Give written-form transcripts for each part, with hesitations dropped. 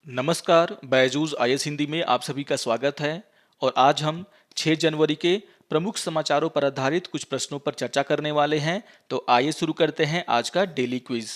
नमस्कार, बैजूस आईएएस हिंदी में आप सभी का स्वागत है। और आज हम 6 जनवरी के प्रमुख समाचारों पर आधारित कुछ प्रश्नों पर चर्चा करने वाले हैं। तो आइए शुरू करते हैं आज का डेली क्विज।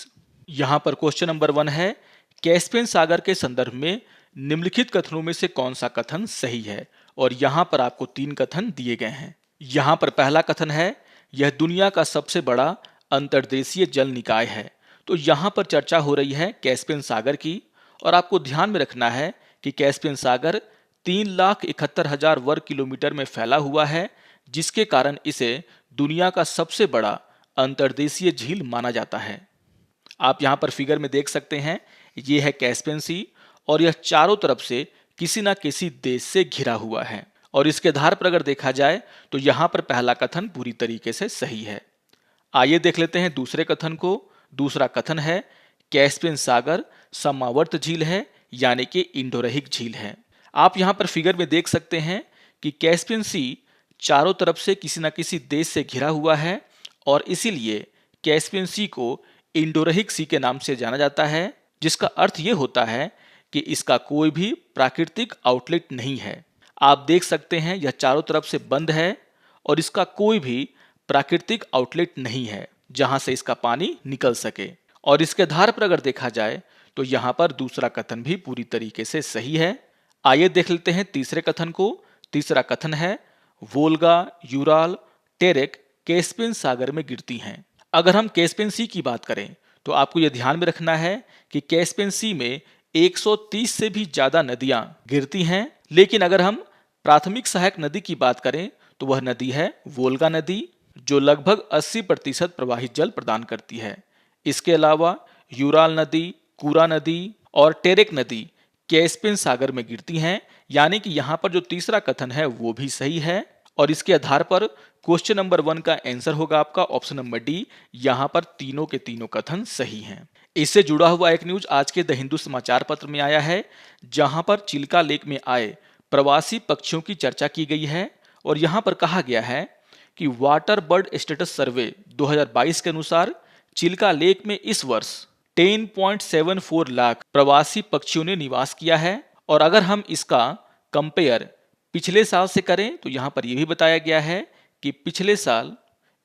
यहाँ पर क्वेश्चन नंबर 1 है, कैस्पियन सागर के संदर्भ में निम्नलिखित कथनों में से कौन सा कथन सही है। और यहाँ पर आपको 3 कथन दिए गए हैं। यहाँ पर पहला कथन है, यह दुनिया का सबसे बड़ा अंतर्देशीय जल निकाय है। तो यहाँ पर चर्चा हो रही है कैस्पियन सागर की। और आपको ध्यान में रखना है कि कैस्पियन सागर 3,71,000 वर्ग किलोमीटर में फैला हुआ है, जिसके कारण इसे दुनिया का सबसे बड़ा अंतर्देशीय झील माना जाता है। आप यहाँ पर फिगर में देख सकते हैं, ये है कैस्पियन सी और यह चारों तरफ से किसी न किसी देश से घिरा हुआ है। और इसके आधार पर अगर देखा जाए तो यहाँ पर पहला कथन पूरी तरीके से सही है। आइए देख लेते हैं दूसरे कथन को। दूसरा कथन है, कैस्पियन सागर समावर्त झील है, यानी कि इंडोरहिक झील है। आप यहाँ पर फिगर में देख सकते हैं कि कैस्पियन सी चारों तरफ से किसी न किसी देश से घिरा हुआ है और इसीलिए कैस्पियन सी को इंडोरहिक सी के नाम से जाना जाता है, जिसका अर्थ ये होता है कि इसका कोई भी प्राकृतिक आउटलेट नहीं है। आप देख सकते हैं यह चारों तरफ से बंद है और इसका कोई भी प्राकृतिक आउटलेट नहीं है जहां से इसका पानी निकल सके। और इसके आधार पर अगर देखा जाए तो यहाँ पर दूसरा कथन भी पूरी तरीके से सही है। आइए देख लेते हैं तीसरे कथन को। तीसरा कथन है, वोल्गा, यूराल, टेरेक कैस्पियन सागर में गिरती हैं। अगर हम कैस्पियन सी की बात करें तो आपको यह ध्यान में रखना है कि कैस्पियन सी में 130 से भी ज्यादा नदियां गिरती हैं। लेकिन अगर हम प्राथमिक सहायक नदी की बात करें तो वह नदी है वोल्गा नदी, जो लगभग 80% प्रवाहित जल प्रदान करती है। इसके अलावा यूराल नदी, कूरा नदी और टेरेक नदी कैस्पियन सागर में गिरती हैं, यानी कि यहाँ पर जो तीसरा कथन है वो भी सही है। और इसके आधार पर क्वेश्चन नंबर 1 का आंसर होगा आपका ऑप्शन नंबर डी। यहाँ पर तीनों के तीनों कथन सही हैं। इससे जुड़ा हुआ एक न्यूज आज के द हिंदू समाचार पत्र में आया है, जहां पर चिल्का लेक में आए प्रवासी पक्षियों की चर्चा की गई है। और यहाँ पर कहा गया है कि वाटर बर्ड स्टेटस सर्वे 2022 के अनुसार चिल्का लेक में इस वर्ष 10.74 लाख प्रवासी पक्षियों ने निवास किया है। और अगर हम इसका कंपेयर पिछले साल से करें तो यहाँ पर यह भी बताया गया है कि पिछले साल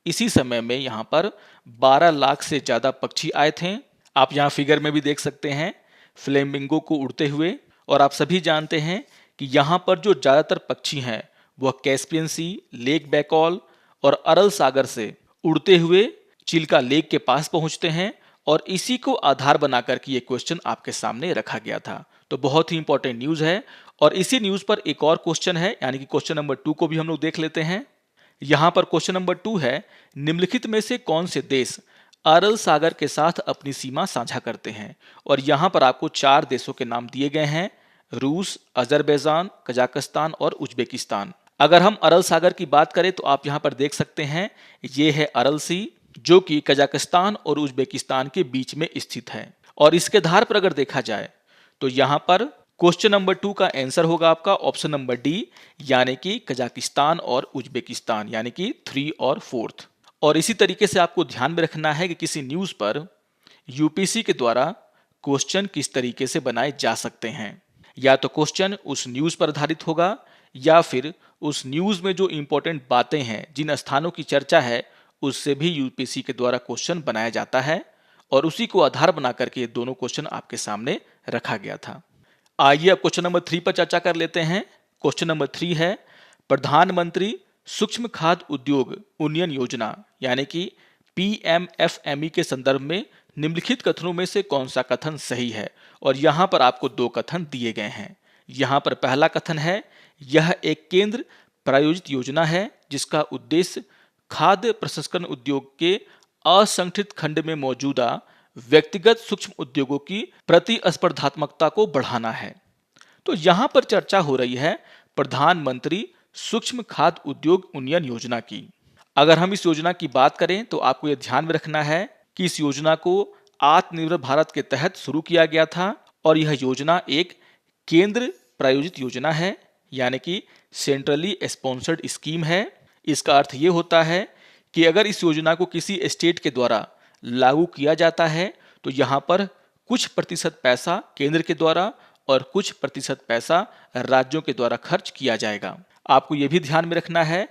इसी समय में यहाँ पर 12 लाख से ज्यादा पक्षी आए थे। आप यहाँ फिगर में भी देख सकते हैं फ्लेमिंगो को उड़ते हुए। और आप सभी जानते हैं कि यहाँ पर जो ज्यादातर पक्षी हैं वह कैस्पियन सी, लेक बैकॉल और अरल सागर से उड़ते हुए चिल्का लेक के पास पहुंचते हैं। और इसी को आधार बनाकर के ये क्वेश्चन आपके सामने रखा गया था। तो बहुत ही इंपॉर्टेंट न्यूज है। और इसी न्यूज पर एक और क्वेश्चन है, यानी कि क्वेश्चन नंबर 2 को भी हम लोग देख लेते हैं। यहाँ पर क्वेश्चन नंबर 2 है, निम्नलिखित में से कौन से देश अरल सागर के साथ अपनी सीमा साझा करते हैं। और यहाँ पर आपको 4 देशों के नाम दिए गए हैं, रूस, अजरबैजान, कजाकिस्तान और उज्बेकिस्तान। अगर हम अरल सागर की बात करें तो आप यहाँ पर देख सकते हैं, ये है अरल सी, जो कि कजाकिस्तान और उज्बेकिस्तान के बीच में स्थित है। और इसके आधार पर अगर देखा जाए तो यहाँ पर क्वेश्चन नंबर 2 का आंसर होगा आपका ऑप्शन नंबर डी, यानी कि कजाकिस्तान और उज्बेकिस्तान, यानी कि 3 और 4। और इसी तरीके से आपको ध्यान में रखना है कि किसी न्यूज पर यूपीसी के द्वारा क्वेश्चन किस तरीके से बनाए जा सकते हैं। या तो क्वेश्चन उस न्यूज पर आधारित होगा, या फिर उस न्यूज में जो इंपॉर्टेंट बातें हैं, जिन स्थानों की चर्चा है, उससे भी यूपीएससी के द्वारा क्वेश्चन बनाया जाता है। और उसी को आधार बना करके ये दोनों क्वेश्चन आपके सामने रखा गया था। आइए अब क्वेश्चन नंबर 3 पर चर्चा कर लेते हैं। क्वेश्चन नंबर 3 है, प्रधानमंत्री सूक्ष्म खाद्य उद्योग उन्नयन योजना यानी कि पीएमएफएमई के संदर्भ में निम्नलिखित कथनों में से कौन सा कथन सही है। और यहाँ पर आपको 2 कथन दिए गए हैं। यहाँ पर पहला कथन है, यह एक केंद्र प्रायोजित योजना है जिसका उद्देश्य खाद्य प्रसंस्करण उद्योग के असंगठित खंड में मौजूदा व्यक्तिगत सूक्ष्म उद्योगों की प्रतिस्पर्धात्मकता को बढ़ाना है। तो यहां पर चर्चा हो रही है प्रधानमंत्री सूक्ष्म खाद्य उद्योग उन्नयन योजना की। अगर हम इस योजना की बात करें तो आपको यह ध्यान में रखना है कि इस योजना को आत्मनिर्भर भारत के तहत शुरू किया गया था। और यह योजना एक केंद्र प्रायोजित योजना है, यानी कि सेंट्रली स्पॉन्सर्ड स्कीम है। इसका अर्थ ये होता है कि अगर इस योजना को किसी स्टेट के द्वारा लागू किया जाता है तो यहाँ पर कुछ प्रतिशत पैसा केंद्र के द्वारा और कुछ प्रतिशत पैसा राज्यों के द्वारा खर्च किया जाएगा। आपको यह भी ध्यान में रखना है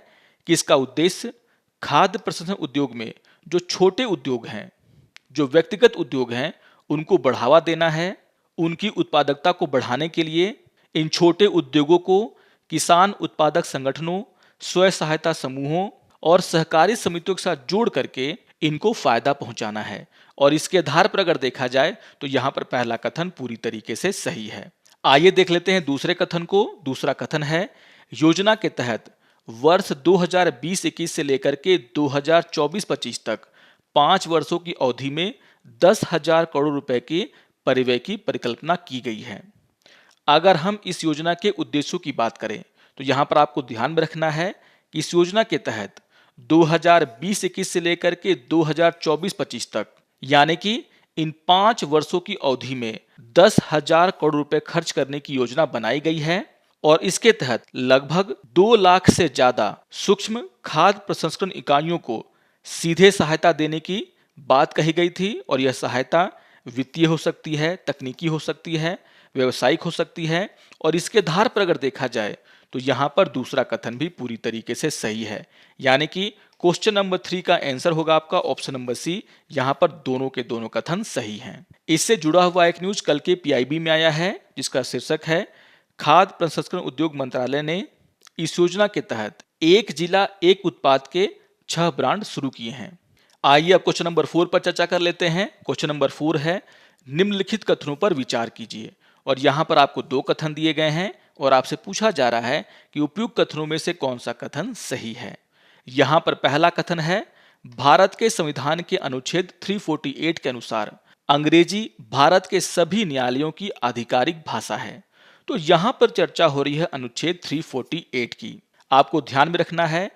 कि इसका उद्देश्य खाद्य प्रसंस्करण उद्योग में जो छोटे उद्योग हैं, जो व्यक्तिगत उद्योग हैं, उनको बढ़ावा देना है। उनकी उत्पादकता को बढ़ाने के लिए इन छोटे उद्योगों को किसान उत्पादक संगठनों, स्वयं सहायता समूहों और सहकारी समितियों के साथ जोड़ करके इनको फायदा पहुंचाना है। और इसके आधार पर अगर देखा जाए तो यहाँ पर पहला कथन पूरी तरीके से सही है। आइए देख लेते हैं दूसरे कथन को। दूसरा कथन है, योजना के तहत वर्ष 2020-21 से लेकर के 2024-25 तक 5 वर्षों की अवधि में 10,000 करोड़ रुपए के परिव्यय की परिकल्पना की गई है। अगर हम इस योजना के उद्देश्यों की बात करें तो यहाँ पर आपको ध्यान में रखना है कि इस योजना के तहत 2020-21 से लेकर के 2024-25 तक, यानी कि इन 5 वर्षों की अवधि में 10,000 करोड़ रुपए खर्च करने की योजना बनाई गई है। और इसके तहत लगभग 2 लाख से ज्यादा सूक्ष्म खाद्य प्रसंस्करण इकाइयों को सीधे सहायता देने की बात कही गई थी। और यह सहायता वित्तीय हो सकती है, तकनीकी हो सकती है, व्यवसायिक हो सकती है। और इसके आधार पर अगर देखा जाए तो यहाँ पर दूसरा कथन भी पूरी तरीके से सही है, यानी कि क्वेश्चन नंबर 3 का आंसर होगा आपका ऑप्शन नंबर सी। यहाँ पर दोनों के दोनों कथन सही हैं। इससे जुड़ा हुआ एक न्यूज कल के पीआईबी में आया है, जिसका शीर्षक है, खाद्य प्रसंस्करण उद्योग मंत्रालय ने इस योजना के तहत एक जिला एक उत्पाद के 6 ब्रांड शुरू किए हैं। आइए अब क्वेश्चन नंबर 4 पर चर्चा कर लेते हैं। क्वेश्चन नंबर 4 है, निम्नलिखित कथनों पर विचार कीजिए। और यहाँ पर आपको 2 कथन दिए गए हैं और आपसे पूछा जा रहा है कि उपयुक्त कथनों में से कौन सा कथन सही है। यहाँ पर पहला कथन है, भारत के संविधान के अनुच्छेद 348 के अनुसार अंग्रेजी भारत के सभी न्यायालयों की आधिकारिक भाषा है। तो यहाँ पर चर्चा हो रही है अनुच्छेद 348 की। आपको ध्यान में रखना है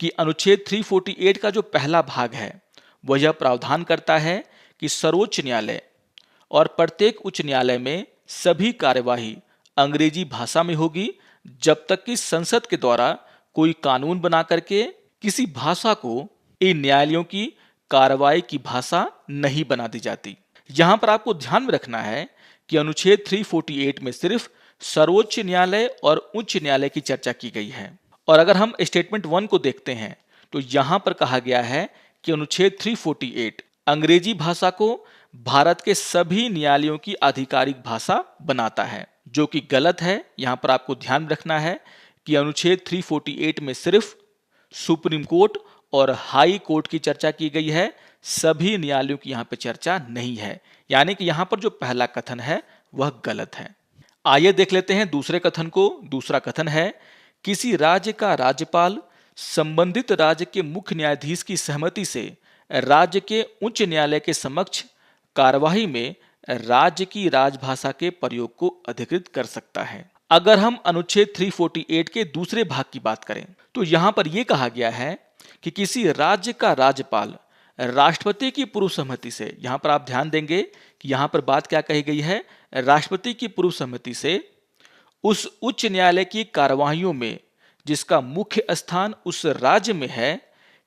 कि अनुच्छेद 348 का जो पहला भाग है वह यह प्रावधान करता है कि सर्वोच्च न्यायालय और प्रत्येक उच्च न्यायालय में सभी कार्यवाही अंग्रेजी भाषा में होगी, जब तक कि संसद के द्वारा कोई कानून बना करके किसी भाषा को इन न्यायालयों की कार्रवाई की भाषा नहीं बना दी जाती। यहाँ पर आपको ध्यान में रखना है कि अनुच्छेद 348 में सिर्फ सर्वोच्च न्यायालय और उच्च न्यायालय की चर्चा की गई है। और अगर हम स्टेटमेंट 1 को देखते हैं तो यहाँ पर कहा गया है कि अनुच्छेद 348 अंग्रेजी भाषा को भारत के सभी न्यायालयों की आधिकारिक भाषा बनाता है, जो कि गलत है। यहाँ पर आपको ध्यान रखना है कि अनुच्छेद 348 में सिर्फ सुप्रीम कोर्ट और हाई कोर्ट की चर्चा की गई है, सभी न्यायालयों की यहाँ पे चर्चा नहीं है। यानी कि यहाँ पर जो पहला कथन है वह गलत है। आइए देख लेते हैं दूसरे कथन को। दूसरा कथन है, किसी राज्य का राज्यपाल संबंधित राज्य के मुख्य न्यायाधीश की सहमति से राज्य के उच्च न्यायालय के समक्ष कार्यवाही में राज्य की राजभाषा के प्रयोग को अधिकृत कर सकता है। अगर हम अनुच्छेद 348 के दूसरे भाग की बात करें तो यहाँ पर यह कहा गया है कि किसी राज्य का राज्यपाल राष्ट्रपति की पूर्व सहमति से, यहाँ पर आप ध्यान देंगे कि यहाँ पर बात क्या कही गई है, राष्ट्रपति की पूर्व सहमति से उस उच्च न्यायालय की कार्यवाहियों में जिसका मुख्य स्थान उस राज्य में है,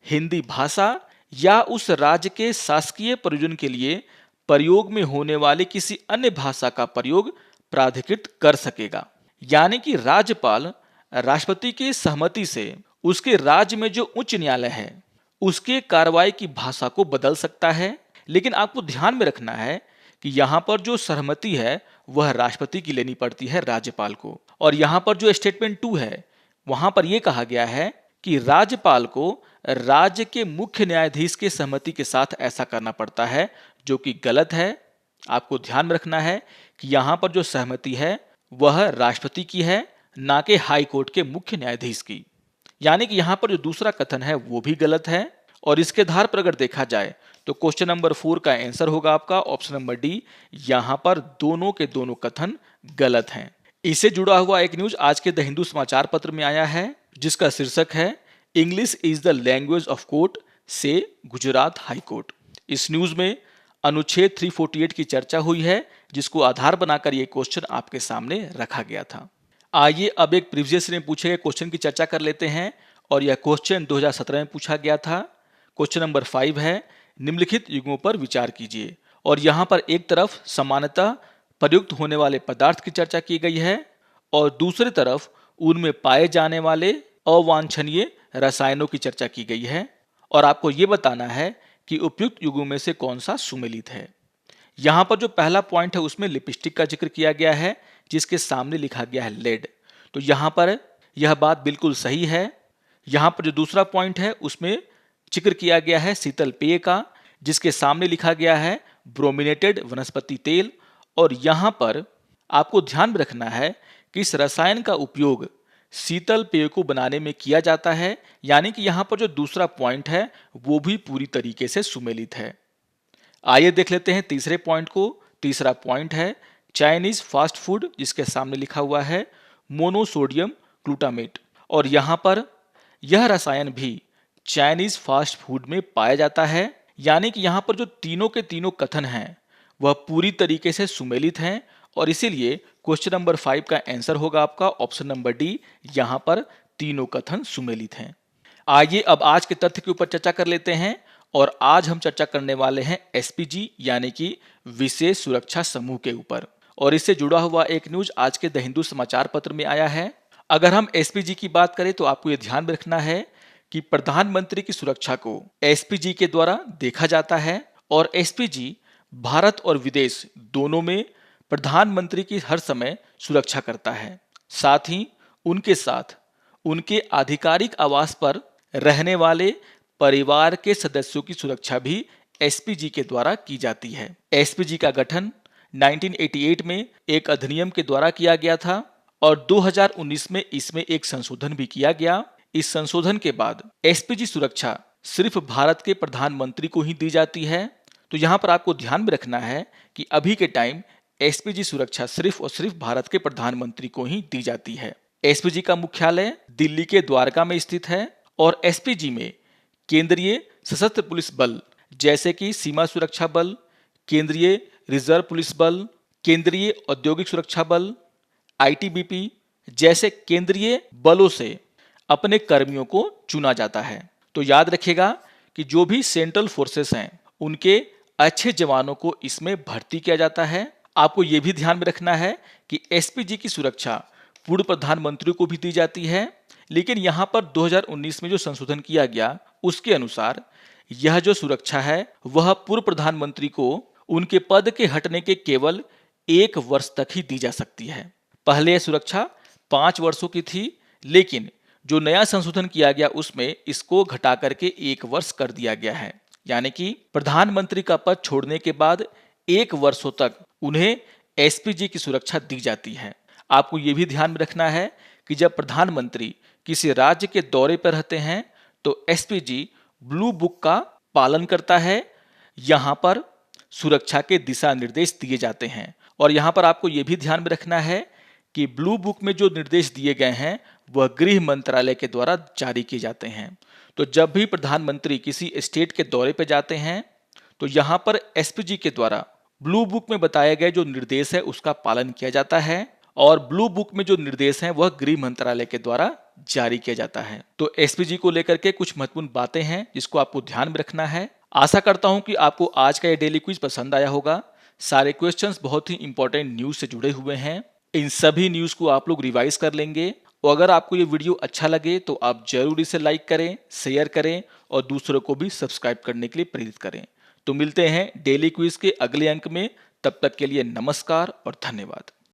हिंदी भाषा या उस राज्य के शासकीय प्रयोजन के लिए प्रयोग में होने वाली किसी अन्य भाषा का प्रयोग प्राधिकृत कर सकेगा। यानी कि राज्यपाल राष्ट्रपति की सहमति से उसके राज्य में जो उच्च न्यायालय है उसके कार्रवाई की भाषा को बदल सकता है। लेकिन आपको ध्यान में रखना है कि यहाँ पर जो सहमति है वह राष्ट्रपति की लेनी पड़ती है राज्यपाल को। और यहाँ पर जो स्टेटमेंट 2 है वहां पर यह कहा गया है कि राज्यपाल को राज्य के मुख्य न्यायाधीश के सहमति के साथ ऐसा करना पड़ता है, जो कि गलत है। आपको ध्यान में रखना है कि यहाँ पर जो सहमति है वह राष्ट्रपति की है, ना कि हाई कोर्ट के मुख्य न्यायाधीश की। यानी कि यहाँ पर जो दूसरा कथन है वो भी गलत है। और इसके आधार पर अगर देखा जाए तो क्वेश्चन नंबर 4 का आंसर होगा आपका ऑप्शन नंबर डी। यहाँ पर दोनों के दोनों कथन गलत हैं। इससे जुड़ा हुआ एक न्यूज आज के द हिंदू समाचार पत्र में आया है, जिसका शीर्षक है, English is the language of court से गुजरात हाई कोर्ट। इस न्यूज में अनुच्छेद 348 की चर्चा हुई है, जिसको आधार बनाकर ये क्वेश्चन आपके सामने रखा गया था। आइए अब एक प्रीवियस में पूछे गए क्वेश्चन की चर्चा कर लेते हैं। और यह क्वेश्चन 2017 में पूछा गया था। क्वेश्चन नंबर 5 है, निम्नलिखित युग्मों पर विचार कीजिए। और यहाँ पर एक तरफ समानतः प्रयुक्त होने वाले पदार्थ की चर्चा की गई है और दूसरी तरफ उनमें पाए जाने वाले अवांछनीय रसायनों की चर्चा की गई है और आपको ये बताना है कि उपयुक्त युगों में से कौन सा सुमेलित है। यहाँ पर जो पहला पॉइंट है उसमें लिपस्टिक का जिक्र किया गया है जिसके सामने लिखा गया है लेड, तो यहाँ पर यह बात बिल्कुल सही है। यहाँ पर जो दूसरा पॉइंट है उसमें जिक्र किया गया है शीतल पेय का जिसके सामने लिखा गया है ब्रोमिनेटेड वनस्पति तेल, और यहाँ पर आपको ध्यान में रखना है कि इस रसायन का उपयोग शीतल पेय को बनाने में किया जाता है, यानी कि यहाँ पर जो दूसरा पॉइंट है वो भी पूरी तरीके से सुमेलित है। आइए देख लेते हैं तीसरे पॉइंट को। तीसरा पॉइंट है चाइनीज फास्ट फूड जिसके सामने लिखा हुआ है मोनोसोडियम ग्लूटामेट, और यहाँ पर यह रसायन भी चाइनीज फास्ट फूड में पाया जाता है, यानी कि यहाँ पर जो तीनों के तीनों कथन हैं वह पूरी तरीके से सुमेलित हैं और इसीलिए क्वेश्चन नंबर 5 का आंसर होगा आपका ऑप्शन नंबर डी, यहाँ पर तीनों कथन सुमेलित हैं। आइए अब आज के तथ्य के ऊपर चर्चा कर लेते हैं और आज हम चर्चा करने वाले हैं एसपीजी यानी कि विशेष सुरक्षा समूह के ऊपर, और इससे जुड़ा हुआ एक न्यूज आज के द हिंदू समाचार पत्र में आया है। अगर हम एसपीजी की बात करें तो आपको यह ध्यान में रखना है कि प्रधानमंत्री की सुरक्षा को एसपीजी के द्वारा देखा जाता है और एसपीजी भारत और विदेश दोनों में प्रधानमंत्री की हर समय सुरक्षा करता है। साथ ही उनके साथ उनके आधिकारिक आवास पर रहने वाले परिवार के सदस्यों की सुरक्षा भी एसपीजी के द्वारा की जाती है। एसपीजी का गठन 1988 में एक अधिनियम के द्वारा किया गया था और 2019 में इसमें एक संशोधन भी किया गया। इस संशोधन के बाद एसपीजी सुरक्षा सिर्फ भारत के प्रधानमंत्री को ही दी जाती है। तो यहाँ पर आपको ध्यान में रखना है कि अभी के टाइम एसपीजी सुरक्षा सिर्फ और सिर्फ भारत के प्रधानमंत्री को ही दी जाती है। एसपीजी का मुख्यालय दिल्ली के द्वारका में स्थित है और एसपीजी में केंद्रीय सशस्त्र पुलिस बल जैसे कि सीमा सुरक्षा बल, केंद्रीय रिजर्व पुलिस बल, केंद्रीय औद्योगिक सुरक्षा बल, आईटीबीपी जैसे केंद्रीय बलों से अपने कर्मियों को चुना जाता है। तो याद रखिएगा कि जो भी सेंट्रल फोर्सेस हैं उनके अच्छे जवानों को इसमें भर्ती किया जाता है। आपको यह भी ध्यान में रखना है कि एसपीजी की सुरक्षा पूर्व प्रधानमंत्री को भी दी जाती है, लेकिन यहाँ पर 2019 में जो संशोधन किया गया उसके अनुसार यह जो सुरक्षा है वह पूर्व प्रधानमंत्री को उनके पद के हटने के केवल 1 वर्ष तक ही दी जा सकती है। पहले यह सुरक्षा 5 वर्षों की थी, लेकिन जो नया संशोधन किया गया उसमें इसको घटा करके 1 वर्ष कर दिया गया है, यानी कि प्रधानमंत्री का पद छोड़ने के बाद 1 वर्षों तक उन्हें एसपीजी की सुरक्षा दी जाती है। आपको यह भी ध्यान में रखना है कि जब प्रधानमंत्री किसी राज्य के दौरे पर रहते हैं तो एसपीजी ब्लू बुक का पालन करता है। यहाँ पर सुरक्षा के दिशा निर्देश दिए जाते हैं और यहाँ पर आपको यह भी ध्यान में रखना है कि ब्लू बुक में जो निर्देश दिए गए हैं वह गृह मंत्रालय के द्वारा जारी किए जाते हैं। तो जब भी प्रधानमंत्री किसी स्टेट के दौरे पर जाते हैं तो यहाँ पर एसपीजी के द्वारा ब्लू बुक में बताए गए जो निर्देश है उसका पालन किया जाता है और ब्लू बुक में जो निर्देश हैं वह गृह मंत्रालय के द्वारा जारी किया जाता है। तो एसपीजी को लेकर के कुछ महत्वपूर्ण बातें हैं जिसको आपको ध्यान में रखना है। आशा करता हूं कि आपको आज का ये डेली क्विज पसंद आया होगा। सारे क्वेश्चंस बहुत ही इंपॉर्टेंट न्यूज से जुड़े हुए हैं। इन सभी न्यूज को आप लोग रिवाइज कर लेंगे और अगर आपको ये वीडियो अच्छा लगे तो आप जरूर इसे लाइक करें, शेयर करें और दूसरों को भी सब्सक्राइब करने के लिए प्रेरित करें। तो मिलते हैं डेली क्विज के अगले अंक में, तब तक के लिए नमस्कार और धन्यवाद।